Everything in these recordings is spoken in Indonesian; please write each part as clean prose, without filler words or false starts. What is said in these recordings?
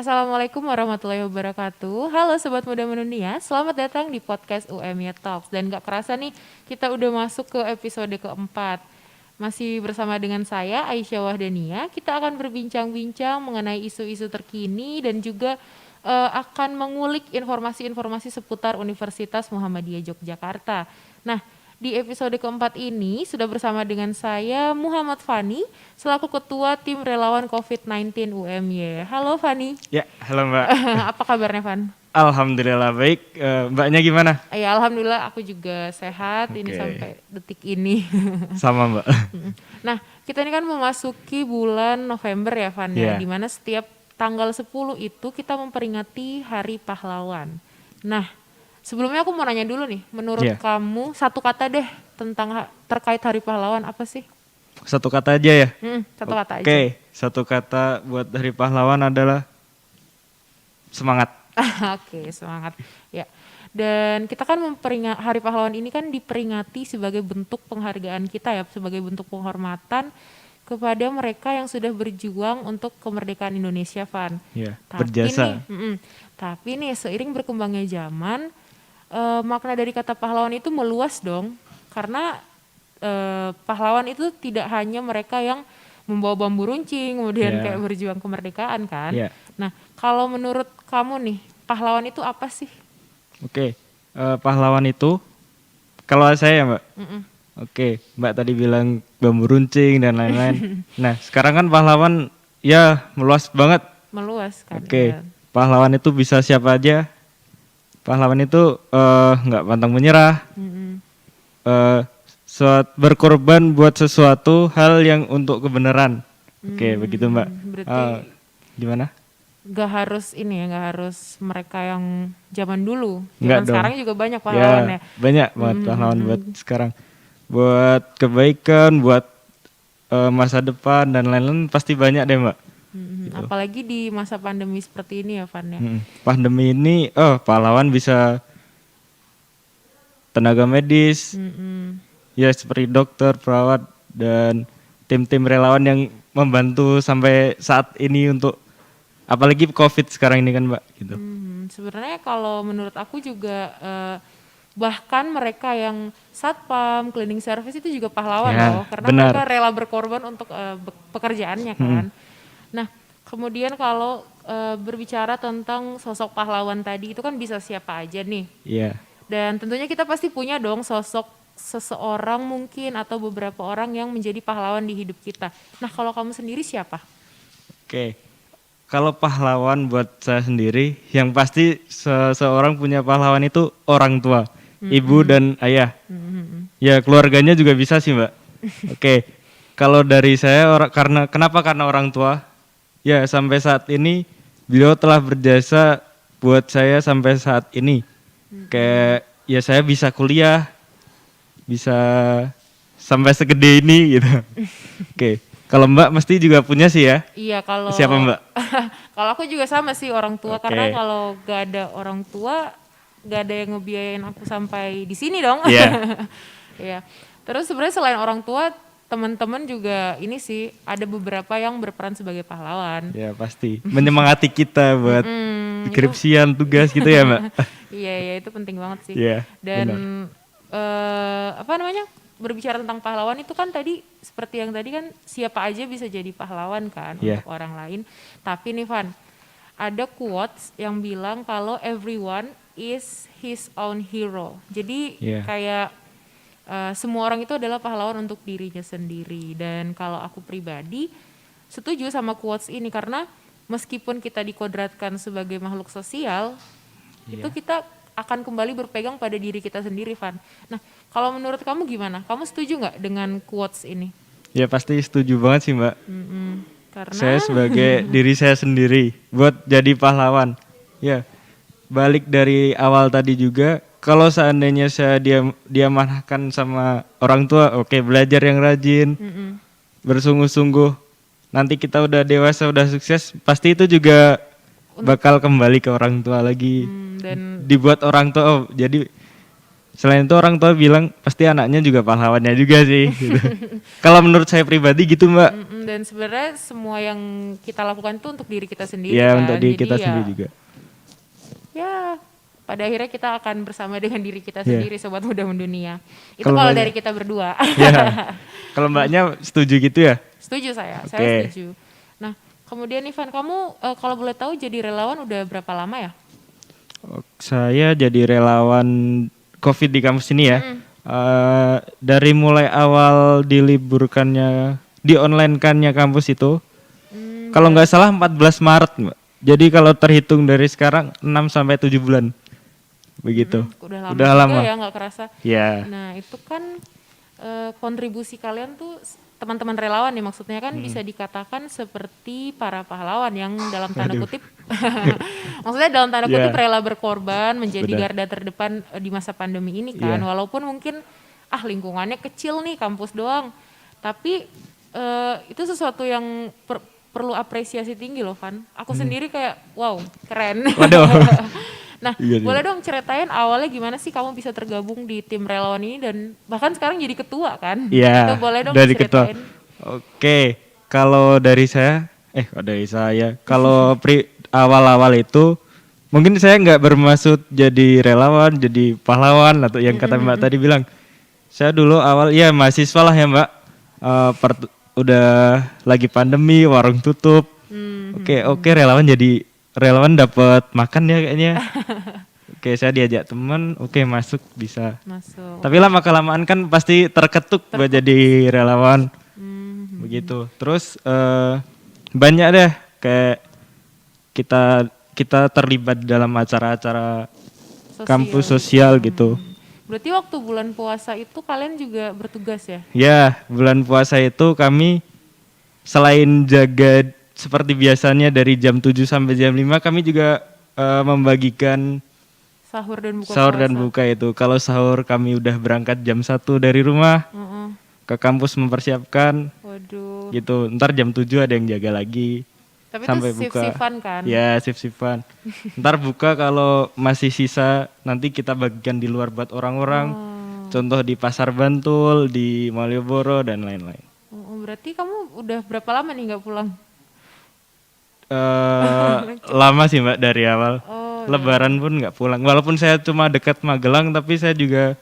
Assalamualaikum warahmatullahi wabarakatuh. Halo Sobat Muda Mendunia, selamat datang di podcast UMY Talks. Dan gak kerasa nih, kita udah masuk ke episode keempat. Masih bersama dengan saya, Aisyah Wahdania. Kita akan berbincang-bincang mengenai isu-isu terkini dan juga akan mengulik informasi-informasi seputar Universitas Muhammadiyah Yogyakarta. Nah, di episode keempat ini sudah bersama dengan saya Muhammad Fani selaku Ketua Tim Relawan COVID-19 UMY. Halo Fani. Ya, halo Mbak. Apa kabarnya Van? Alhamdulillah baik. Mbaknya gimana? Ya alhamdulillah aku juga sehat ini sampai detik ini. Sama Mbak. Nah, kita ini kan memasuki bulan November ya Van ya, dimana setiap tanggal 10 itu kita memperingati Hari Pahlawan. Nah, sebelumnya aku mau nanya dulu nih, menurut kamu satu kata deh tentang terkait Hari Pahlawan apa sih? Satu kata aja ya? Satu kata aja. Oke, satu kata buat Hari Pahlawan adalah semangat. Oke, semangat. Ya. Dan kita kan Hari Pahlawan ini kan diperingati sebagai bentuk penghargaan kita ya, sebagai bentuk penghormatan kepada mereka yang sudah berjuang untuk kemerdekaan Indonesia, Van. Iya, berjasa. Tapi nih seiring berkembangnya zaman, makna dari kata pahlawan itu meluas dong, karena pahlawan itu tidak hanya mereka yang membawa bambu runcing kemudian kayak berjuang kemerdekaan kan. Nah, kalau menurut kamu nih, pahlawan itu apa sih? Oke, pahlawan itu kalau saya ya Mbak. Oke, Mbak tadi bilang bambu runcing dan lain-lain. Nah, sekarang kan pahlawan ya meluas banget. Meluas kan. Oke, pahlawan itu bisa siapa aja. Pahlawan itu nggak pantang menyerah, berkorban buat sesuatu hal yang untuk kebenaran. Oke, begitu Mbak. Berarti gimana? Gak harus ini ya, gak harus mereka yang zaman dulu. Zaman sekarang juga banyak pahlawan ya. Banyak buat pahlawan buat sekarang. Buat kebaikan, buat masa depan dan lain-lain pasti banyak deh Mbak. Gitu. Apalagi di masa pandemi seperti ini ya Van ya. Pandemi ini pahlawan bisa tenaga medis, ya seperti dokter, perawat dan tim-tim relawan yang membantu sampai saat ini untuk apalagi COVID sekarang ini kan Mbak gitu. Sebenarnya kalau menurut aku juga bahkan mereka yang satpam, cleaning service itu juga pahlawan loh, karena mereka rela berkorban untuk pekerjaannya kan. Nah, kemudian kalau berbicara tentang sosok pahlawan tadi itu kan bisa siapa aja nih. Iya. Dan tentunya kita pasti punya dong sosok seseorang mungkin atau beberapa orang yang menjadi pahlawan di hidup kita. Nah, kalau kamu sendiri siapa? Oke. Kalau pahlawan buat saya sendiri, yang pasti seseorang punya pahlawan itu orang tua, ibu dan ayah. Ya keluarganya juga bisa sih Mbak. Oke. Kalau dari saya karena orang tua, ya sampai saat ini beliau telah berjasa buat saya sampai saat ini. Kayak ya saya bisa kuliah, bisa sampai segede ini gitu. Oke. Kalau Mbak mesti juga punya sih ya? Iya kalau... Siapa Mbak? Kalau aku juga sama sih orang tua, karena kalau gak ada orang tua, gak ada yang ngebiayain aku sampai di sini dong. Iya. Terus sebenarnya selain orang tua, teman-teman juga ini sih, ada beberapa yang berperan sebagai pahlawan. Ya pasti, menyemangati kita buat skripsian, tugas gitu ya Mbak? Iya itu penting banget sih. Dan berbicara tentang pahlawan itu kan tadi seperti yang tadi kan siapa aja bisa jadi pahlawan kan untuk orang lain. Tapi nih Van, ada quotes yang bilang kalau everyone is his own hero. Jadi kayak semua orang itu adalah pahlawan untuk dirinya sendiri. Dan kalau aku pribadi setuju sama quotes ini karena meskipun kita dikodratkan sebagai makhluk sosial, itu kita akan kembali berpegang pada diri kita sendiri, Van. Nah, kalau menurut kamu gimana? Kamu setuju nggak dengan quotes ini? Ya pasti setuju banget sih Mbak. Karena saya sebagai diri saya sendiri buat jadi pahlawan. Ya, balik dari awal tadi juga, kalau seandainya saya diamanahkan sama orang tua, belajar yang rajin, bersungguh-sungguh. Nanti kita udah dewasa, udah sukses, pasti itu juga bakal kembali ke orang tua lagi. Dan dibuat orang tua, jadi Selain itu orang tua bilang pasti anaknya juga pahlawannya juga sih. Gitu. Kalau menurut saya pribadi gitu Mbak. Dan sebenarnya semua yang kita lakukan itu untuk diri kita sendiri Ya kan. untuk diri Jadi kita ya, sendiri juga. ya pada akhirnya kita akan bersama dengan diri kita Yeah. sendiri Sobat Muda Mendunia. Itu Kalau kalau Mbaknya- dari kita berdua. Ya. Kalau Mbaknya setuju gitu ya? Setuju saya Oke. setuju. Nah kemudian Ivan, kamu kalau boleh tahu jadi relawan udah berapa lama ya? Saya jadi relawan COVID di kampus ini ya. Dari mulai awal diliburkannya, di online-kannya kampus itu, kalau nggak salah 14 Maret, Mbak. Jadi kalau terhitung dari sekarang 6 sampai 7 bulan. Begitu. Udah lama juga ya, nggak kerasa. Ya. Nah itu kan kontribusi kalian tuh teman-teman relawan nih maksudnya kan bisa dikatakan seperti para pahlawan yang dalam tanda kutip maksudnya dalam tanda kutip rela berkorban menjadi garda terdepan di masa pandemi ini kan. Walaupun mungkin lingkungannya kecil nih, kampus doang, tapi itu sesuatu yang perlu apresiasi tinggi loh Van. Aku sendiri kayak wow keren. Waduh. Nah, boleh dong ceritain awalnya gimana sih kamu bisa tergabung di tim relawan ini dan bahkan sekarang jadi ketua kan? Iya. Itu boleh dong dari ceritain. Ketua. Oke, kalau dari saya, kalau awal-awal itu mungkin saya nggak bermaksud jadi relawan, jadi pahlawan atau yang kata Mbak tadi bilang. Saya dulu awal mahasiswa lah ya Mbak. Udah lagi pandemi, warung tutup. Oke, relawan dapat makan ya kayaknya. Oke, saya diajak teman, masuk bisa. Masuk. Tapi lama kelamaan kan pasti terketuk buat jadi relawan. Begitu. Terus banyak deh kayak kita terlibat dalam acara-acara kampus sosial gitu. Berarti waktu bulan puasa itu kalian juga bertugas ya? Ya, bulan puasa itu kami selain jaga seperti biasanya dari jam 7 sampai jam 5 kami juga membagikan sahur dan buka sahur puasa. dan buka itu. Kalau sahur kami udah berangkat jam 1 dari rumah ke kampus mempersiapkan. Waduh. Gitu. Ntar jam 7 ada yang jaga lagi. Tapi sampai itu buka. shift-shiftan kan? Ya, shift-shiftan. Ntar buka kalau masih sisa nanti kita bagikan di luar buat orang-orang. Contoh di Pasar Bantul, di Malioboro dan lain-lain. Berarti kamu udah berapa lama nih nggak pulang? Lama sih Mbak dari awal. Lebaran pun nggak pulang. Walaupun saya cuma dekat Magelang, tapi saya juga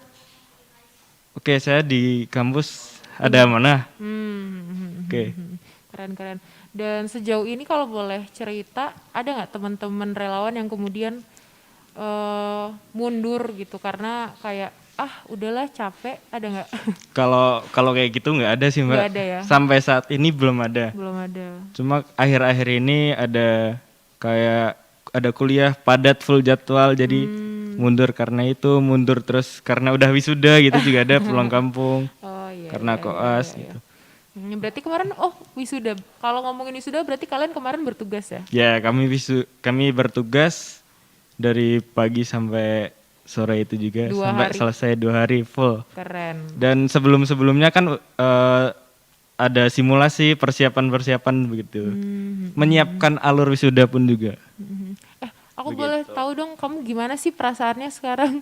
saya di kampus ada mana. Oke. Keren. Dan sejauh ini kalau boleh cerita, ada nggak teman-teman relawan yang kemudian mundur gitu karena kayak udahlah capek, ada nggak? Kalau kayak gitu nggak ada sih Mbak. Nggak ada ya? Sampai saat ini belum ada. Belum ada. Cuma akhir-akhir ini ada kuliah padat full jadwal jadi mundur karena itu, mundur terus karena udah wisuda gitu juga ada pulang kampung. Karena koas gitu. Berarti kemarin wisuda. Kalau ngomongin wisuda berarti kalian kemarin bertugas ya? Ya, kami bertugas dari pagi sampai sore itu juga sampai selesai 2 hari full. Keren. Dan sebelum-sebelumnya kan ada simulasi persiapan begitu. Menyiapkan alur wisuda pun juga. Aku boleh tahu dong kamu gimana sih perasaannya sekarang?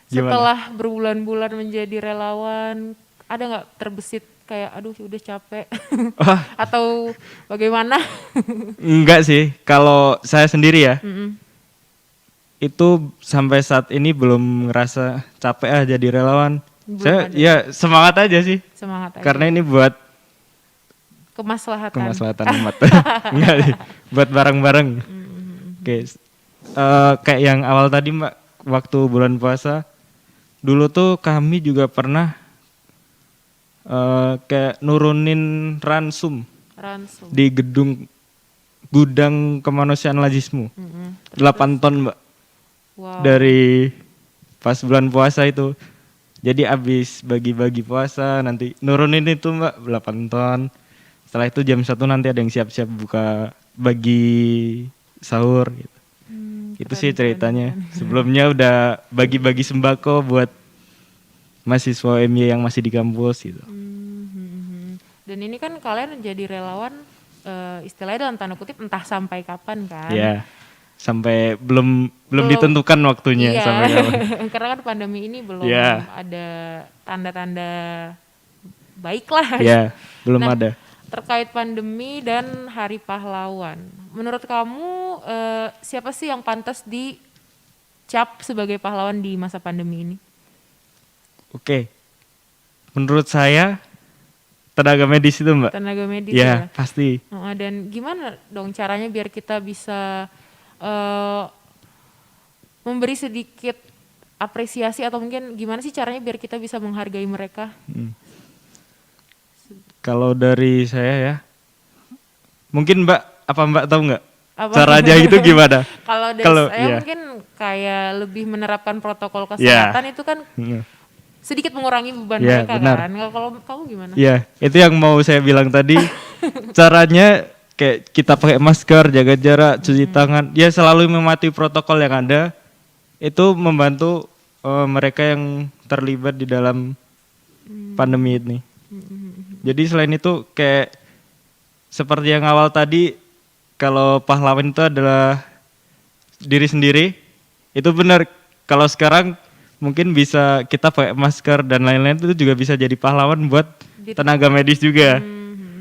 Gimana? Setelah berbulan-bulan menjadi relawan, ada nggak terbesit kayak aduh udah capek atau bagaimana? Enggak sih, kalau saya sendiri ya. Itu sampai saat ini belum ngerasa capek jadi relawan. Saya semangat aja sih. Semangat aja. Karena ini buat kemaslahatan umat. Enggak sih, buat bareng-bareng. Oke. Kayak yang awal tadi Mbak, waktu bulan puasa dulu tuh kami juga pernah kayak nurunin ransum di gudang kemanusiaan Lazismu. 8 ton Mbak. Wow. Dari pas bulan puasa itu. Jadi abis bagi-bagi puasa nanti nurunin itu Mbak 8 ton. Setelah itu jam 1 nanti ada yang siap-siap buka bagi sahur gitu. Itu sih ceritanya. Sebelumnya udah bagi-bagi sembako buat mahasiswa MY yang masih di kampus gitu. Dan ini kan kalian jadi relawan istilahnya dalam tanda kutip entah sampai kapan kan. Yeah. sampai belum ditentukan waktunya iya. sampai kapan. Karena kan pandemi ini belum Ya. ada tanda-tanda baik lah. Ya, belum Nah, ada. terkait pandemi dan Hari Pahlawan, menurut kamu siapa sih yang pantas dicap sebagai pahlawan di masa pandemi ini? Oke, menurut saya tenaga medis itu Mbak. Tenaga medis Ya, ya. pasti. Dan gimana dong caranya biar kita bisa memberi sedikit apresiasi atau mungkin gimana sih caranya biar kita bisa menghargai mereka? Kalau dari saya ya, mungkin Mbak tahu nggak Apa? caranya itu gimana? Kalau dari saya iya. mungkin kayak lebih menerapkan protokol kesehatan itu kan sedikit mengurangi beban Ya, mereka benar. kan. Kalau kamu gimana? Ya, itu yang mau saya bilang tadi. Caranya kayak kita pakai masker, jaga jarak, cuci tangan. Ya selalu mematuhi protokol yang ada. Itu membantu mereka yang terlibat di dalam pandemi ini. Jadi selain itu kayak seperti yang awal tadi, kalau pahlawan itu adalah diri sendiri, itu benar. Kalau sekarang mungkin bisa kita pakai masker dan lain-lain, itu juga bisa jadi pahlawan buat tenaga medis juga.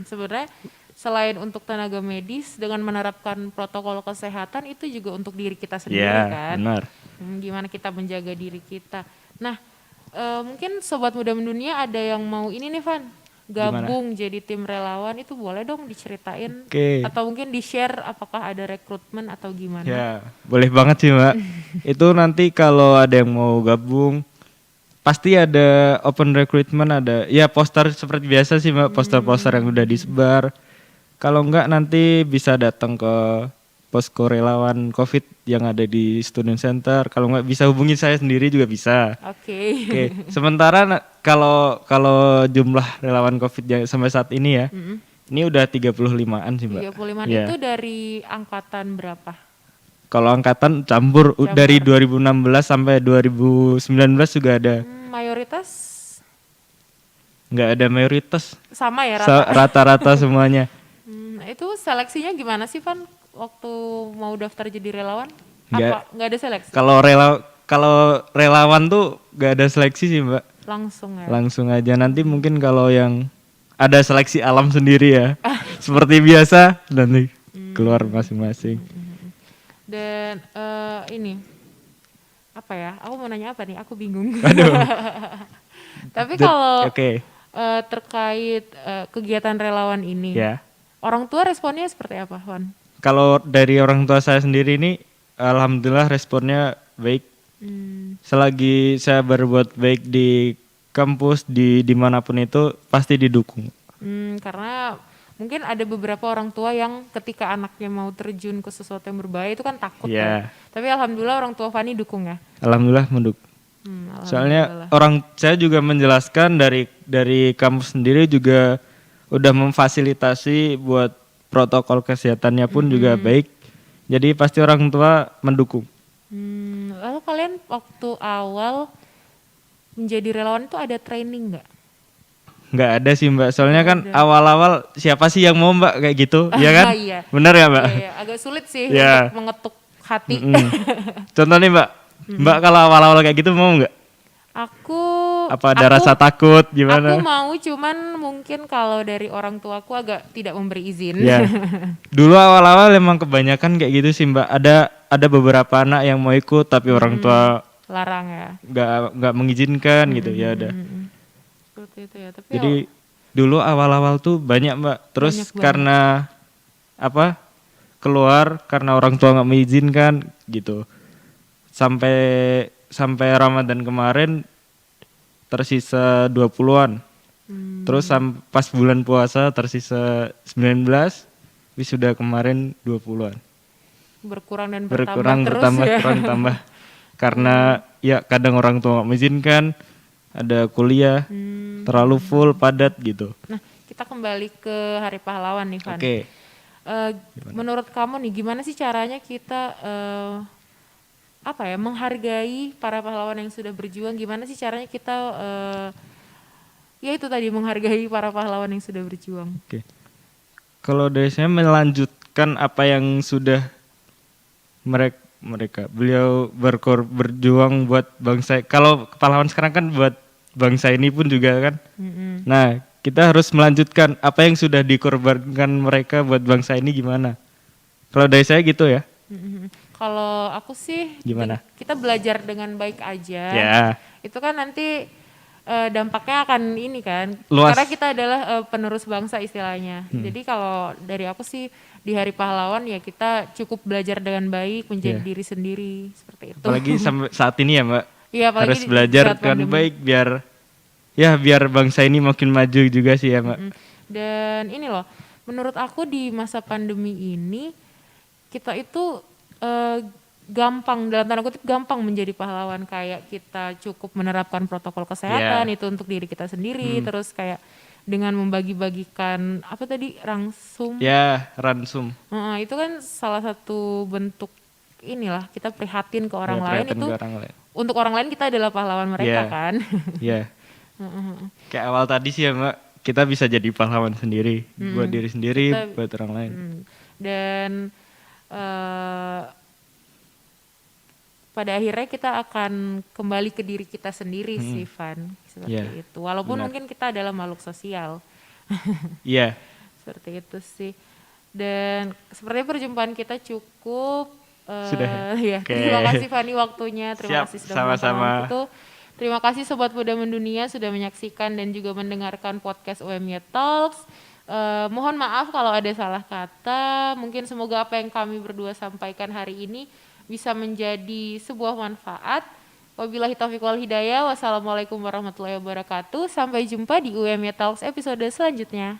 Sebenarnya selain untuk tenaga medis dengan menerapkan protokol kesehatan itu juga untuk diri kita sendiri kan. Benar. Gimana kita menjaga diri kita. Nah, mungkin Sobat Muda Mendunia ada yang mau ini nih Van, gabung jadi tim relawan, itu boleh dong diceritain atau mungkin di-share apakah ada rekrutmen atau gimana? Ya, boleh banget sih Mbak. Itu nanti kalau ada yang mau gabung pasti ada open recruitment, ada ya poster seperti biasa sih Mbak, poster-poster yang udah disebar. Kalau enggak nanti bisa datang ke posko relawan COVID yang ada di Student Center. Kalau enggak bisa hubungi saya sendiri juga bisa. Oke. Sementara kalau jumlah relawan COVID yang sampai saat ini ya, ini udah 35-an sih Mbak. 35-an itu dari angkatan berapa? Kalau angkatan campur. Dari 2016 sampai 2019 juga ada. Mayoritas? Nggak ada mayoritas. Sama ya rata? Rata-rata semuanya. Itu seleksinya gimana sih Van waktu mau daftar jadi relawan? Nggak ada seleksi? Kalau relawan tuh nggak ada seleksi sih Mbak. Langsung ya? Langsung aja. Nanti mungkin kalau yang ada seleksi alam sendiri ya. Seperti biasa nanti keluar masing-masing. Dan ini apa ya? Aku mau nanya apa nih? Aku bingung. Aduh. Tapi kalau terkait kegiatan relawan ini, orang tua responnya seperti apa, Wan? Kalau dari orang tua saya sendiri ini, alhamdulillah responnya baik. Selagi saya berbuat baik di kampus, di dimanapun itu pasti didukung. Karena mungkin ada beberapa orang tua yang ketika anaknya mau terjun ke sesuatu yang berbahaya itu kan takut ya. Tapi alhamdulillah orang tua Fani dukung ya. Alhamdulillah mendukung. Soalnya saya juga menjelaskan dari kampus sendiri juga udah memfasilitasi buat protokol kesehatannya pun juga baik. Jadi pasti orang tua mendukung. Lalu kalian waktu awal menjadi relawan itu ada training nggak? Nggak ada sih Mbak, soalnya kan awal-awal siapa sih yang mau Mbak kayak gitu, ya kan? Iya. Bener ya Mbak? Iya, agak sulit sih untuk mengetuk hati. Contoh nih Mbak, Mbak kalau awal-awal kayak gitu mau nggak? Apa ada rasa takut gimana? Aku mau, cuman mungkin kalau dari orang tuaku agak tidak memberi izin. Ya. Dulu awal-awal emang kebanyakan kayak gitu sih Mbak. Ada beberapa anak yang mau ikut tapi orang tua larang ya. Nggak mengizinkan gitu ya udah. Seperti itu ya. Tapi jadi dulu awal-awal tuh banyak Mbak. Terus karena keluar karena orang tua nggak mengizinkan gitu. Sampai Ramadan kemarin tersisa 20-an. Terus pas bulan puasa tersisa 19, wisuda kemarin 20-an. Berkurang dan bertambah ya. Berkurang tambah. Karena ya kadang orang tua nggak mengizinkan, ada kuliah, terlalu full, padat gitu. Nah, kita kembali ke Hari Pahlawan nih Van. Menurut kamu nih gimana sih caranya kita menghargai para pahlawan yang sudah berjuang? Gimana sih caranya kita ya itu tadi menghargai para pahlawan yang sudah berjuang? Kalau dari saya melanjutkan apa yang sudah beliau berjuang buat bangsa. Kalau pahlawan sekarang kan buat bangsa ini pun juga kan. Nah, kita harus melanjutkan apa yang sudah dikorbankan mereka buat bangsa ini gimana. Kalau dari saya gitu ya. Kalau aku sih gimana? Kita belajar dengan baik aja. Ya. Itu kan nanti dampaknya akan ini kan. Luas. Karena kita adalah penerus bangsa istilahnya. Jadi kalau dari aku sih di Hari Pahlawan ya kita cukup belajar dengan baik menjadi diri sendiri seperti itu. Apalagi sampai saat ini ya Mbak. Iya, harus belajar dengan baik biar bangsa ini makin maju juga sih ya Mbak. Dan ini loh, menurut aku di masa pandemi ini kita itu gampang, dalam tanda kutip gampang menjadi pahlawan. Kayak kita cukup menerapkan protokol kesehatan itu untuk diri kita sendiri. Terus kayak dengan membagi-bagikan apa tadi, ransum. Ya, ransum. Itu kan salah satu bentuk inilah, kita prihatin ke orang lain itu. Untuk orang lain kita adalah pahlawan mereka kan. Iya. Kayak awal tadi sih ya Mbak, kita bisa jadi pahlawan sendiri. Buat diri sendiri, buat orang lain. Dan pada akhirnya kita akan kembali ke diri kita sendiri sih Van, seperti itu. Walaupun mungkin kita adalah makhluk sosial. Iya. Seperti itu sih. Dan sepertinya perjumpaan kita cukup. Sudah ya. Terima kasih Fani waktunya, terima kasih sudah sama-sama. Terima kasih Sobat Muda Mendunia sudah menyaksikan dan juga mendengarkan podcast UMY Talks. Mohon maaf kalau ada salah kata. Mungkin semoga apa yang kami berdua sampaikan hari ini bisa menjadi sebuah manfaat. Wabillahi taufiq wal hidayah. Wassalamualaikum warahmatullahi wabarakatuh. Sampai jumpa di UMY Talks episode selanjutnya.